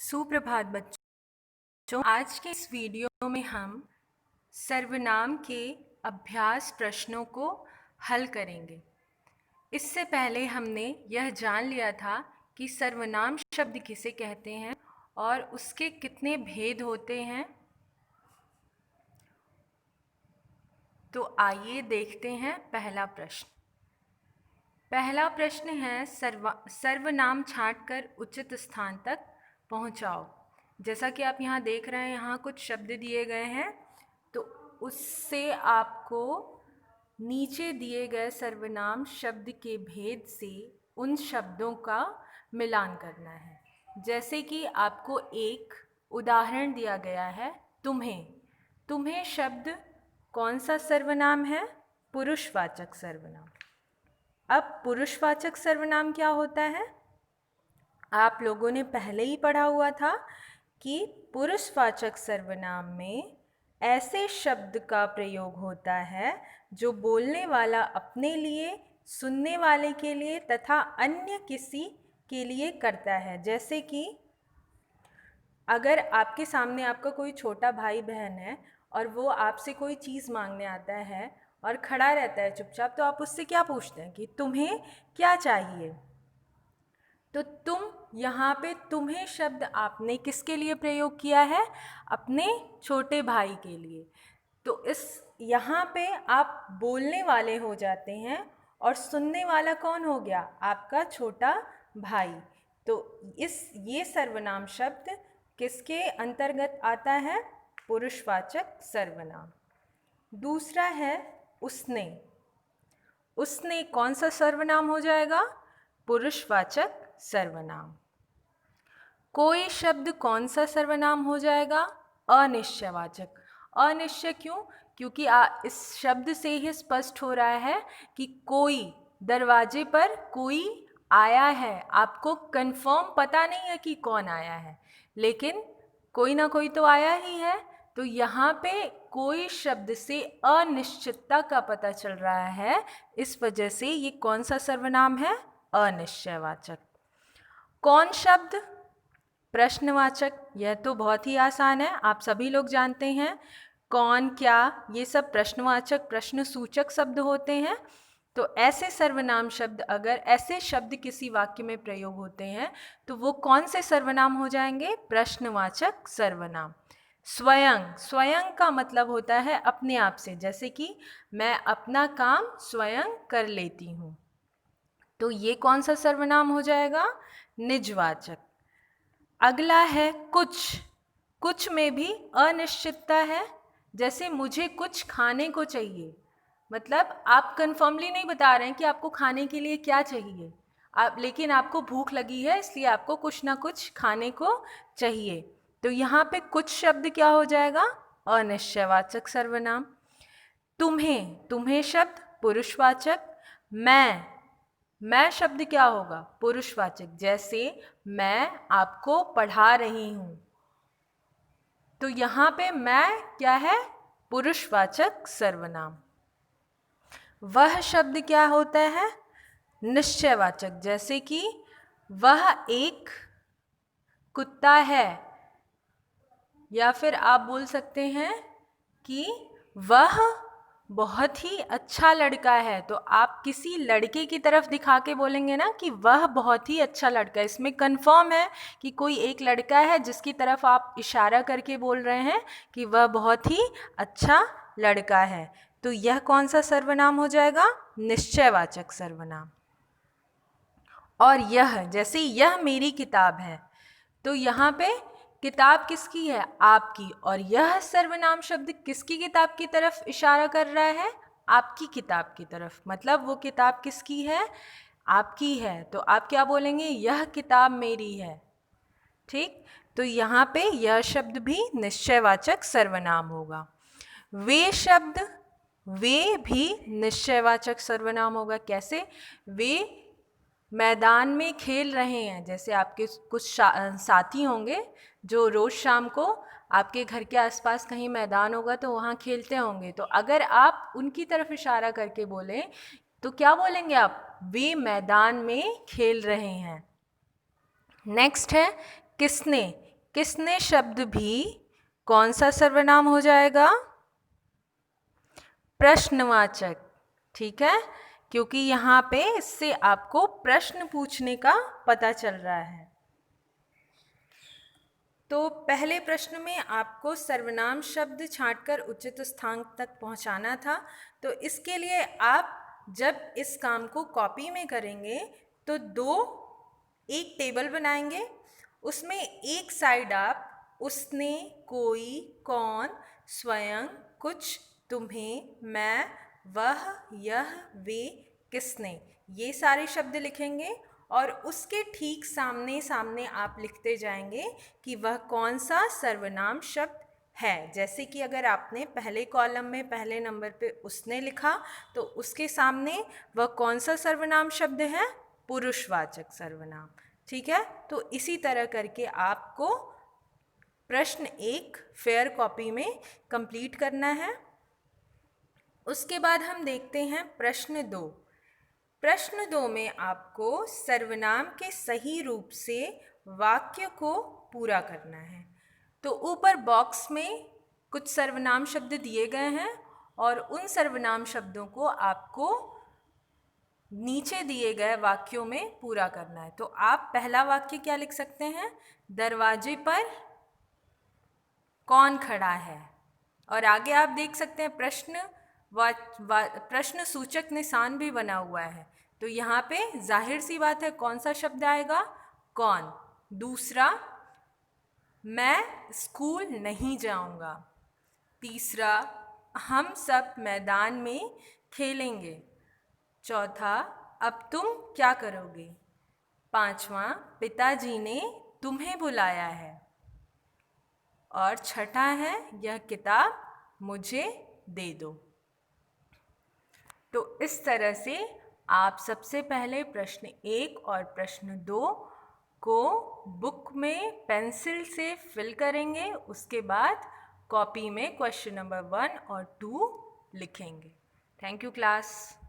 सुप्रभात बच्चों। आज के इस वीडियो में हम सर्वनाम के अभ्यास प्रश्नों को हल करेंगे। इससे पहले हमने यह जान लिया था कि सर्वनाम शब्द किसे कहते हैं और उसके कितने भेद होते हैं। तो आइए देखते हैं पहला प्रश्न। पहला प्रश्न है सर्वनाम छांटकर उचित स्थान तक पहुंचाओ। जैसा कि आप यहाँ देख रहे हैं, यहाँ कुछ शब्द दिए गए हैं, तो उससे आपको नीचे दिए गए सर्वनाम शब्द के भेद से उन शब्दों का मिलान करना है। जैसे कि आपको एक उदाहरण दिया गया है, तुम्हें। तुम्हें शब्द कौन सा सर्वनाम है? पुरुषवाचक सर्वनाम। अब पुरुषवाचक सर्वनाम क्या होता है? आप लोगों ने पहले ही पढ़ा हुआ था कि पुरुषवाचक सर्वनाम में ऐसे शब्द का प्रयोग होता है जो बोलने वाला अपने लिए, सुनने वाले के लिए तथा अन्य किसी के लिए करता है। जैसे कि अगर आपके सामने आपका कोई छोटा भाई बहन है और वो आपसे कोई चीज़ मांगने आता है और खड़ा रहता है चुपचाप, तो आप उससे क्या पूछते हैं कि तुम्हें क्या चाहिए? तो तुम, यहाँ पे तुम्हें शब्द आपने किसके लिए प्रयोग किया है? अपने छोटे भाई के लिए। तो इस यहाँ पे आप बोलने वाले हो जाते हैं और सुनने वाला कौन हो गया? आपका छोटा भाई। तो ये सर्वनाम शब्द किसके अंतर्गत आता है? पुरुषवाचक सर्वनाम। दूसरा है उसने। उसने कौन सा सर्वनाम हो जाएगा? पुरुषवाचक सर्वनाम। कोई शब्द कौन सा सर्वनाम हो जाएगा? अनिश्चयवाचक। अनिश्चय क्यों? क्योंकि इस शब्द से ही स्पष्ट हो रहा है कि कोई, दरवाजे पर कोई आया है। आपको कंफर्म पता नहीं है कि कौन आया है, लेकिन कोई ना कोई तो आया ही है। तो यहाँ पे कोई शब्द से अनिश्चितता का पता चल रहा है, इस वजह से ये कौन सा सर्वनाम है? अनिश्चयवाचक। कौन शब्द? प्रश्नवाचक। यह तो बहुत ही आसान है, आप सभी लोग जानते हैं। कौन, क्या, ये सब प्रश्नवाचक, प्रश्नसूचक शब्द होते हैं। तो ऐसे सर्वनाम शब्द, अगर ऐसे शब्द किसी वाक्य में प्रयोग होते हैं तो वो कौन से सर्वनाम हो जाएंगे? प्रश्नवाचक सर्वनाम। स्वयं। स्वयं का मतलब होता है अपने आप से। जैसे कि मैं अपना काम स्वयं कर लेती हूँ, तो ये कौन सा सर्वनाम हो जाएगा? निजवाचक। अगला है कुछ। कुछ में भी अनिश्चितता है। जैसे मुझे कुछ खाने को चाहिए, मतलब आप कन्फर्मली नहीं बता रहे हैं कि आपको खाने के लिए क्या चाहिए, लेकिन आपको भूख लगी है, इसलिए आपको कुछ ना कुछ खाने को चाहिए। तो यहाँ पे कुछ शब्द क्या हो जाएगा? अनिश्चयवाचक सर्वनाम। तुम्हें। तुम्हें शब्द पुरुषवाचक। मैं शब्द क्या होगा? पुरुषवाचक। जैसे मैं आपको पढ़ा रही हूँ, तो यहाँ पे मैं क्या है? पुरुषवाचक सर्वनाम। वह शब्द क्या होता है? निश्चयवाचक। जैसे कि वह एक कुत्ता है, या फिर आप बोल सकते हैं कि वह बहुत ही अच्छा लड़का है। तो आप किसी लड़के की तरफ दिखा के बोलेंगे ना कि वह बहुत ही अच्छा लड़का है। इसमें कंफर्म है कि कोई एक लड़का है जिसकी तरफ आप इशारा करके बोल रहे हैं कि वह बहुत ही अच्छा लड़का है। तो यह कौन सा सर्वनाम हो जाएगा? निश्चयवाचक सर्वनाम। और यह, जैसे यह मेरी किताब है, तो यहाँ पे किताब किसकी है? आपकी। और यह सर्वनाम शब्द किसकी किताब की तरफ इशारा कर रहा है? आपकी किताब की तरफ। मतलब वो किताब किसकी है? आपकी है। तो आप क्या बोलेंगे? यह किताब मेरी है। ठीक। तो यहाँ पे यह शब्द भी निश्चयवाचक सर्वनाम होगा। वे शब्द, वे भी निश्चयवाचक सर्वनाम होगा। कैसे? वे मैदान में खेल रहे हैं। जैसे आपके कुछ साथी होंगे जो रोज़ शाम को आपके घर के आसपास कहीं मैदान होगा तो वहाँ खेलते होंगे। तो अगर आप उनकी तरफ इशारा करके बोलें तो क्या बोलेंगे आप? वे मैदान में खेल रहे हैं। नेक्स्ट है किसने। किसने शब्द भी कौन सा सर्वनाम हो जाएगा? प्रश्नवाचक। ठीक है, क्योंकि यहाँ पे इससे आपको प्रश्न पूछने का पता चल रहा है। तो पहले प्रश्न में आपको सर्वनाम शब्द छांटकर उचित स्थान तक पहुँचाना था। तो इसके लिए आप जब इस काम को कॉपी में करेंगे तो एक टेबल बनाएंगे। उसमें एक साइड आप उसने, कोई, कौन, स्वयं, कुछ, तुम्हें, मैं, वह, यह, वे, किसने, ये सारे शब्द लिखेंगे और उसके ठीक सामने सामने आप लिखते जाएंगे कि वह कौन सा सर्वनाम शब्द है। जैसे कि अगर आपने पहले कॉलम में पहले नंबर पे उसने लिखा तो उसके सामने वह कौन सा सर्वनाम शब्द है? पुरुषवाचक सर्वनाम। ठीक है, तो इसी तरह करके आपको प्रश्न 1 फेयर कॉपी में कंप्लीट करना है। उसके बाद हम देखते हैं प्रश्न 2। प्रश्न 2 में आपको सर्वनाम के सही रूप से वाक्य को पूरा करना है। तो ऊपर बॉक्स में कुछ सर्वनाम शब्द दिए गए हैं और उन सर्वनाम शब्दों को आपको नीचे दिए गए वाक्यों में पूरा करना है। तो आप पहला वाक्य क्या लिख सकते हैं? दरवाजे पर कौन खड़ा है? और आगे आप देख सकते हैं प्रश्न सूचक निशान भी बना हुआ है। तो यहाँ पे जाहिर सी बात है कौन सा शब्द आएगा? कौन। दूसरा, मैं स्कूल नहीं जाऊँगा। तीसरा, हम सब मैदान में खेलेंगे। चौथा, अब तुम क्या करोगे? पांचवा, पिताजी ने तुम्हें बुलाया है। और छठा है, यह किताब मुझे दे दो। तो इस तरह से आप सबसे पहले प्रश्न 1 और प्रश्न 2 को बुक में पेंसिल से फिल करेंगे। उसके बाद कॉपी में क्वेश्चन नंबर 1 और 2 लिखेंगे। Thank you class.